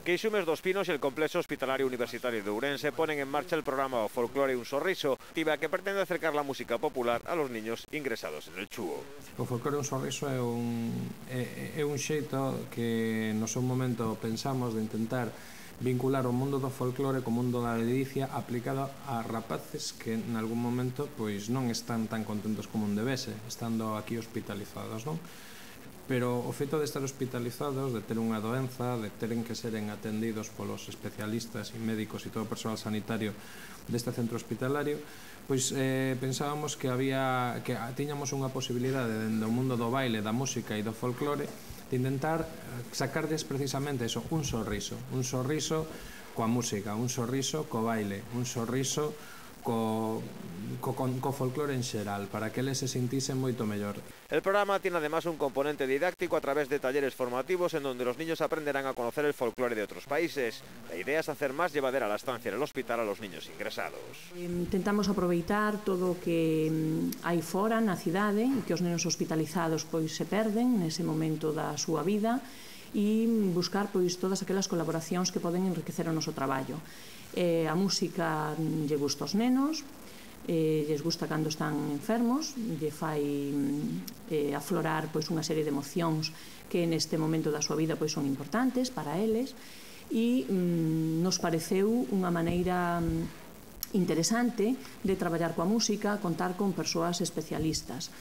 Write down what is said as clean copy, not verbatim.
Queixumes dos Pinos y el Complejo Hospitalario Universitario de Ourense ponen en marcha el programa O Folclore un Sorriso, activa que pretende acercar la música popular a los niños ingresados en el Chúo. O Folclore un Sorriso é un xeito que no seu momento pensamos de intentar vincular o mundo do folclore co mundo da ledicia aplicado a rapaces que en algún momento pois non están tan contentos como un debese, estando aquí hospitalizados, non? Pero o feito de estar hospitalizados, de ter unha doenza, de teren que seren atendidos polos especialistas e médicos e todo o persoal sanitario deste centro hospitalario, pois pensábamos que tiñamos unha posibilidade dentro do mundo do baile, da música e do folclore de intentar sacarles precisamente eso, un sorriso coa música, un sorriso co baile, un sorriso co folclore en xeral, para que eles se sintisen moito mellor. El programa tiene además un componente didáctico a través de talleres formativos en donde los niños aprenderán a conocer el folclore de otros países. La idea es hacer más llevadera la estancia en el hospital a los niños ingresados. Intentamos aproveitar todo o que hai fora na cidade e que os nenos hospitalizados pois se perden nese momento da súa vida e buscar pois todas aquelas colaboracións que poden enriquecer o noso traballo. A música lle gusta aos nenos, lles gusta cando están enfermos, lle fai aflorar pois unha serie de emocións que neste momento da súa vida pois son importantes para eles e nos pareceu unha maneira interesante de traballar coa música, contar con persoas especialistas.